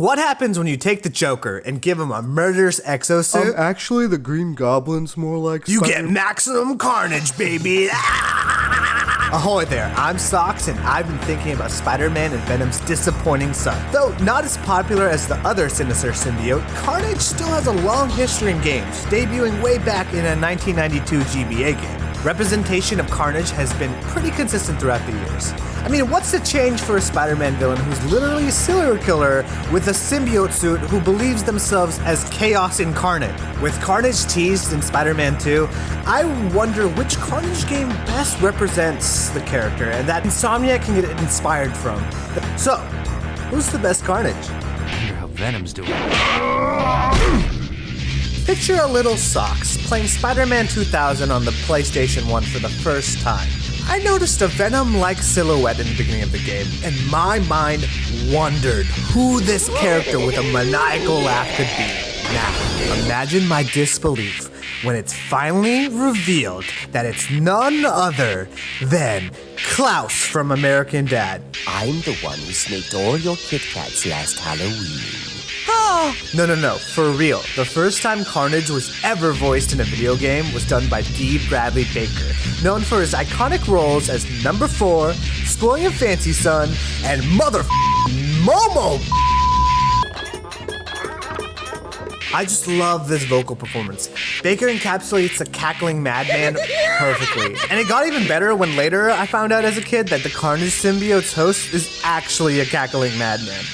What happens when you take the Joker and give him a murderous exosuit? Actually, the Green Goblin's more like You get Maximum Carnage, baby! Ahoy there, I'm Sox, and I've been thinking about Spider-Man and Venom's disappointing son. Though not as popular as the other Sinister symbiote, Carnage still has a long history in games, debuting way back in a 1992 GBA game. Representation of Carnage has been pretty consistent throughout the years. I mean, what's the change for a Spider-Man villain who's literally a serial killer with a symbiote suit who believes themselves as chaos incarnate? With Carnage teased in Spider-Man 2, I wonder which Carnage game best represents the character and that Insomniac can get inspired from. So, who's the best Carnage? I wonder how Venom's doing. Picture a little Sox playing Spider-Man 2000 on the PlayStation 1 for the first time. I noticed a Venom-like silhouette in the beginning of the game, and my mind wondered who this character with a maniacal laugh could be. Now, imagine my disbelief when it's finally revealed that it's none other than Klaus from American Dad. I'm the one who snaked all your Kit Kats last Halloween. No, for real. The first time Carnage was ever voiced in a video game was done by D. Bradley Baker, known for his iconic roles as Number 4, Spoiling a Fancy Son, and Momo. I just love this vocal performance. Baker encapsulates the cackling madman perfectly. And it got even better when later I found out as a kid that the Carnage symbiote's host is actually a cackling madman.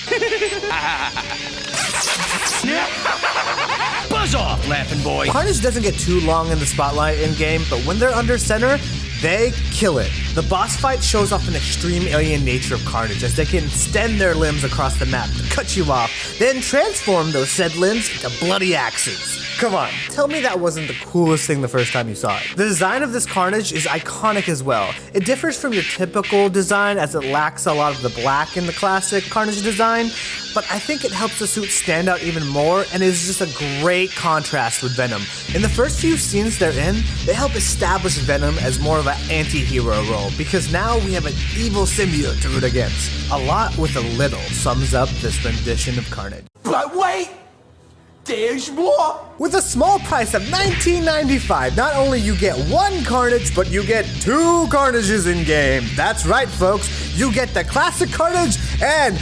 Buzz off, laughing boy. Carnage doesn't get too long in the spotlight in-game, but when they're under center, they kill it. The boss fight shows off an extreme alien nature of Carnage, as they can extend their limbs across the map to cut you off, then transform those said limbs into bloody axes. Come on, tell me that wasn't the coolest thing the first time you saw it. The design of this Carnage is iconic as well. It differs from your typical design as it lacks a lot of the black in the classic Carnage design, but I think it helps the suit stand out even more and is just a great contrast with Venom. In the first few scenes they're in, they help establish Venom as more of an anti-hero role, because now we have an evil symbiote to root against. A lot with a little sums up this rendition of Carnage. But wait! There's more! With a small price of $19.95, not only you get one Carnage, but you get two Carnages in game. That's right, folks. You get the classic Carnage and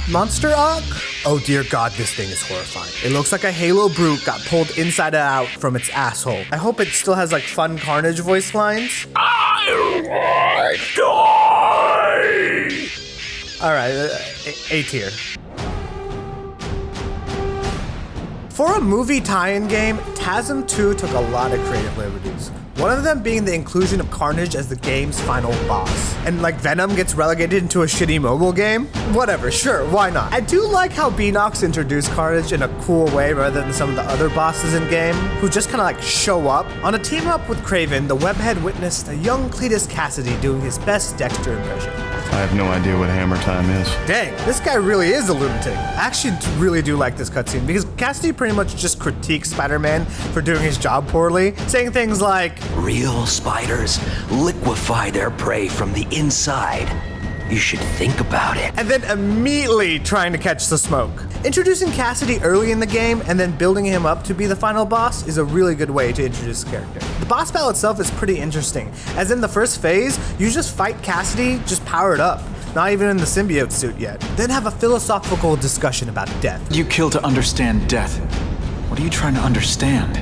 Monster Arc? Oh dear God, this thing is horrifying. It looks like a Halo brute got pulled inside out from its asshole. I hope it still has like fun Carnage voice lines. I die! Alright, A tier. For a movie tie-in game, TASM 2 took a lot of creative liberties. One of them being the inclusion of Carnage as the game's final boss. And like Venom gets relegated into a shitty mobile game? Whatever, sure, why not? I do like how Beanox introduced Carnage in a cool way rather than some of the other bosses in game, who just kinda like show up. On a team up with Kraven, the webhead witnessed a young Cletus Cassidy doing his best Dexter impression. I have no idea what hammer time is. Dang, this guy really is a lunatic. I actually really do like this cutscene because Cassidy pretty much just critiques Spider-Man for doing his job poorly, saying things like, "Real spiders liquefy their prey from the inside. You should think about it." and then immediately trying to catch the smoke. Introducing Cassidy early in the game and then building him up to be the final boss is a really good way to introduce the character. The boss battle itself is pretty interesting, as in the first phase, you just fight Cassidy just powered up, not even in the symbiote suit yet. Then have a philosophical discussion about death. You kill to understand death. What are you trying to understand?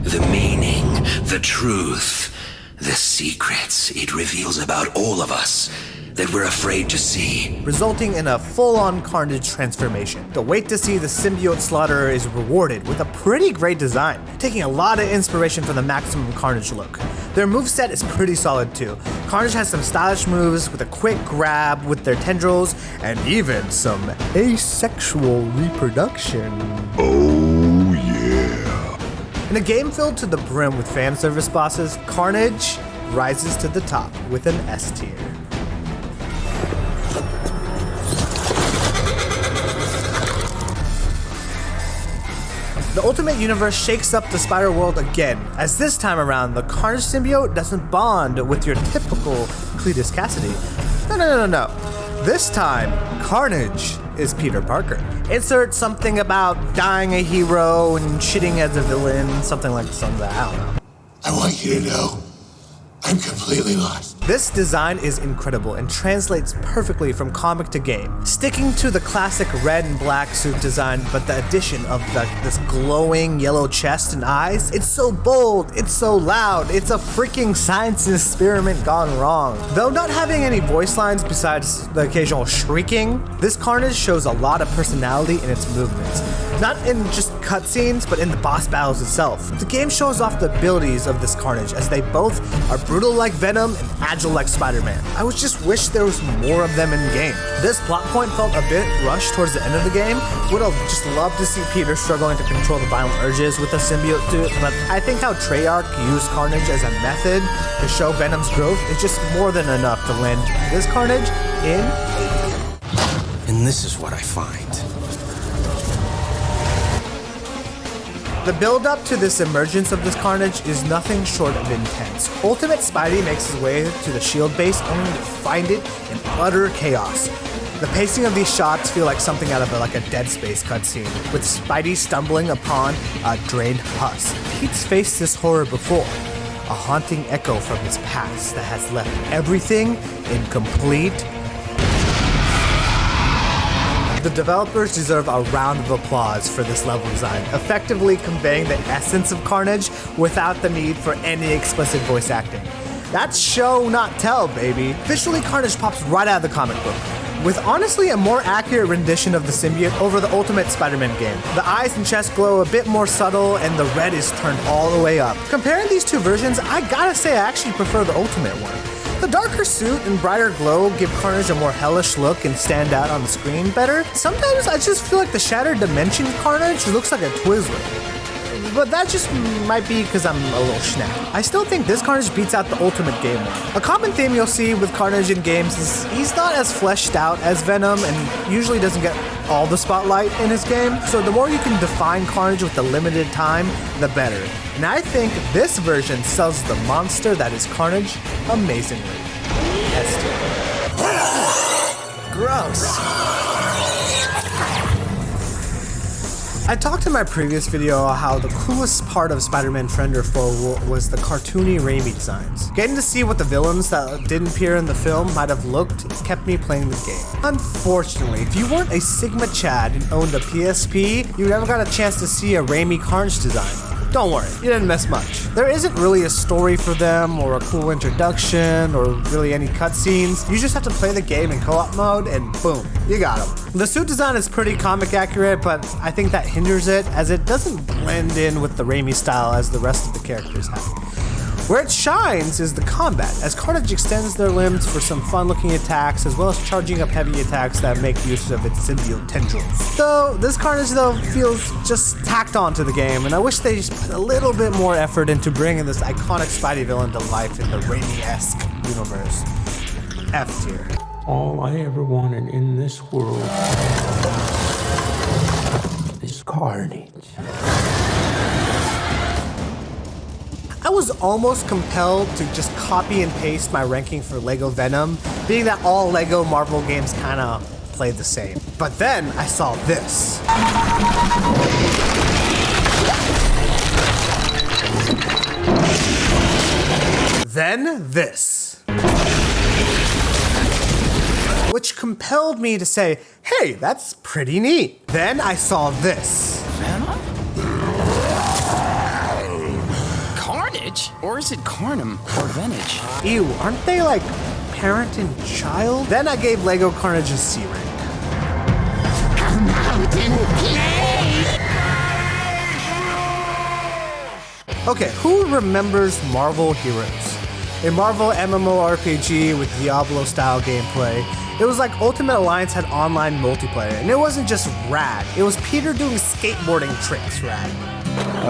The meaning, the truth, the secrets it reveals about all of us that we're afraid to see. Resulting in a full-on Carnage transformation. The wait to see the symbiote slaughterer is rewarded with a pretty great design, taking a lot of inspiration from the Maximum Carnage look. Their moveset is pretty solid too. Carnage has some stylish moves with a quick grab with their tendrils, and even some asexual reproduction. Oh yeah. In a game filled to the brim with fan service bosses, Carnage rises to the top with an S tier. The Ultimate Universe shakes up the Spider World again, as this time around the Carnage symbiote doesn't bond with your typical Cletus Cassidy. No. This time, Carnage is Peter Parker. Insert something about dying a hero and shitting as a villain, something like that, I don't know. I want you to know, I'm completely lost. This design is incredible and translates perfectly from comic to game, sticking to the classic red and black suit design, but the addition of this glowing yellow chest and eyes. It's so bold, it's so loud, it's a freaking science experiment gone wrong. Though not having any voice lines besides the occasional shrieking, this Carnage shows a lot of personality in its movements. Not in just cutscenes, but in the boss battles itself. The game shows off the abilities of this Carnage, as they both are brutal like Venom and agile like Spider-Man. I would just wish there was more of them in game. This plot point felt a bit rushed towards the end of the game. Would have just loved to see Peter struggling to control the violent urges with the symbiote suit, but I think how Treyarch used Carnage as a method to show Venom's growth is just more than enough to land this Carnage in A. And this is what I find. The build-up to this emergence of this Carnage is nothing short of intense. Ultimate Spidey makes his way to the shield base only to find it in utter chaos. The pacing of these shots feel like something out of a Dead Space cutscene, with Spidey stumbling upon a drained husk. Pete's faced this horror before, a haunting echo from his past that has left everything incomplete. The developers deserve a round of applause for this level design, effectively conveying the essence of Carnage without the need for any explicit voice acting. That's show, not tell, baby. Visually, Carnage pops right out of the comic book, with honestly a more accurate rendition of the symbiote over the Ultimate Spider-Man game. The eyes and chest glow a bit more subtle, and the red is turned all the way up. Comparing these two versions, I gotta say I actually prefer the Ultimate one. The darker suit and brighter glow give Carnage a more hellish look and stand out on the screen better. Sometimes I just feel like the Shatter Dimensions Carnage looks like a Twizzler. But that just might be because I'm a little schnack. I still think this Carnage beats out the Ultimate game more. A common theme you'll see with Carnage in games is he's not as fleshed out as Venom and usually doesn't get all the spotlight in his game, so the more you can define Carnage with the limited time, the better. And I think this version sells the monster that is Carnage amazingly. Gross. I talked in my previous video how the coolest part of Spider-Man Friend or Foe was the cartoony Raimi designs. Getting to see what the villains that didn't appear in the film might have looked kept me playing the game. Unfortunately, if you weren't a Sigma Chad and owned a PSP, you never got a chance to see a Raimi Carnage design. Don't worry, you didn't miss much. There isn't really a story for them, or a cool introduction, or really any cutscenes. You just have to play the game in co-op mode, and boom, you got them. The suit design is pretty comic accurate, but I think that hinders it, as it doesn't blend in with the Raimi style as the rest of the characters have. Where it shines is the combat, as Carnage extends their limbs for some fun-looking attacks, as well as charging up heavy attacks that make use of its symbiote tendrils. Though, this Carnage feels just tacked onto the game, and I wish they just put a little bit more effort into bringing this iconic Spidey villain to life in the Raimi-esque universe. F tier. All I ever wanted in this world is Carnage. I was almost compelled to just copy and paste my ranking for LEGO Venom, being that all LEGO Marvel games kinda play the same. But then I saw this. Then this. Which compelled me to say, hey, that's pretty neat. Then I saw this. Venom? Carnage? Or is it Carnum or Venage? Ew, aren't they like parent and child? Then I gave LEGO Carnage a C rank. Okay, who remembers Marvel Heroes? A Marvel MMORPG with Diablo-style gameplay. It was like Ultimate Alliance had online multiplayer, and it wasn't just rad, it was Peter doing skateboarding tricks rad.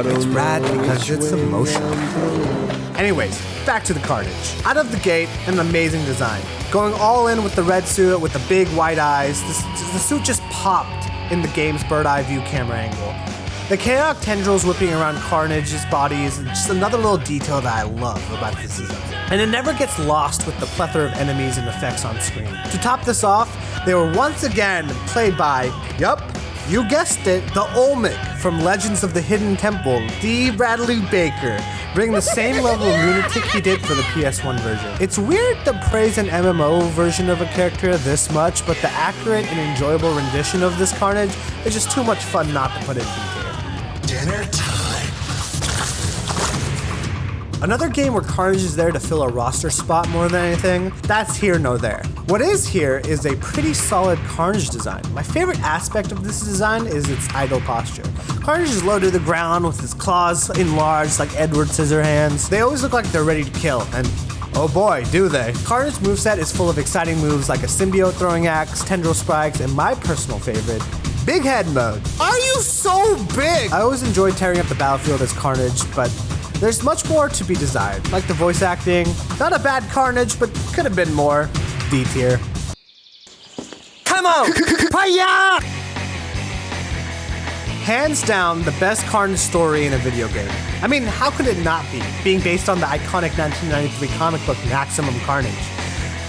It's rad because it's emotional. Anyways, back to the Carnage. Out of the gate, an amazing design. Going all in with the red suit with the big white eyes, the suit just popped in the game's bird-eye view camera angle. The chaotic tendrils whipping around Carnage's body is just another little detail that I love about this design. And it never gets lost with the plethora of enemies and effects on screen. To top this off, they were once again played by, yup, You guessed it, the Olmec from Legends of the Hidden Temple, D. Bradley Baker, bringing the same level of lunatic he did for the PS1 version. It's weird to praise an MMO version of a character this much, but the accurate and enjoyable rendition of this Carnage is just too much fun not to put in detail. Dinner time. Another game where Carnage is there to fill a roster spot more than anything, that's here nor there. What is here is a pretty solid Carnage design. My favorite aspect of this design is its idle posture. Carnage is low to the ground with his claws enlarged like Edward Scissorhands. They always look like they're ready to kill, and oh boy, do they. Carnage's moveset is full of exciting moves like a symbiote throwing axe, tendril spikes, and my personal favorite, Big Head mode. Are you so big? I always enjoyed tearing up the battlefield as Carnage, but there's much more to be desired, like the voice acting. Not a bad Carnage, but could have been more. D tier. Come on! Hiya! Hands down, the best Carnage story in a video game. I mean, how could it not be, being based on the iconic 1993 comic book Maximum Carenage?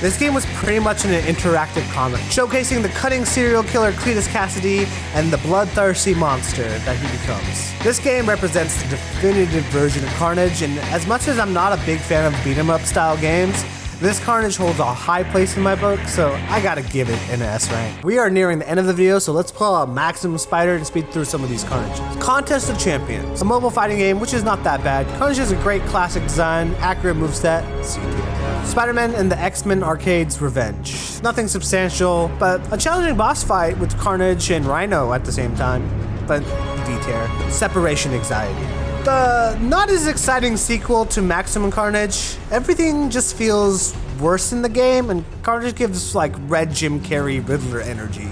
This game was pretty much an interactive comic, showcasing the cutting serial killer Cletus Cassidy and the bloodthirsty monster that he becomes. This game represents the definitive version of Carnage, and as much as I'm not a big fan of beat-em-up style games, this Carnage holds a high place in my book, so I gotta give it an S rank. We are nearing the end of the video, so let's pull out Maximum Spider and speed through some of these Carnages. Contest of Champions, a mobile fighting game, which is not that bad. Carnage has a great classic design, accurate moveset, C tier. Spider-Man and the X-Men Arcade's Revenge. Nothing substantial, but a challenging boss fight with Carnage and Rhino at the same time, but D tier. Separation Anxiety. The not as exciting sequel to Maximum Carnage. Everything just feels worse in the game, and Carnage gives like red Jim Carrey Riddler energy.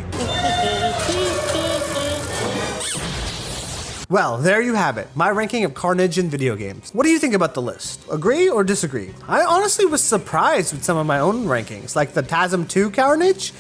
Well, there you have it, my ranking of Carnage in video games. What do you think about the list? Agree or disagree? I honestly was surprised with some of my own rankings, like the TASM 2 Carnage.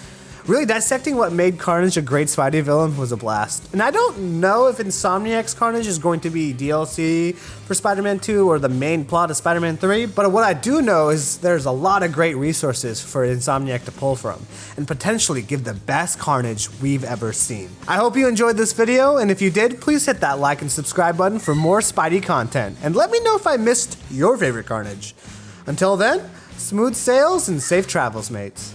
Really dissecting what made Carnage a great Spidey villain was a blast. And I don't know if Insomniac's Carnage is going to be DLC for Spider-Man 2 or the main plot of Spider-Man 3, but what I do know is there's a lot of great resources for Insomniac to pull from, and potentially give the best Carnage we've ever seen. I hope you enjoyed this video, and if you did, please hit that like and subscribe button for more Spidey content, and let me know if I missed your favorite Carnage. Until then, smooth sails and safe travels, mates.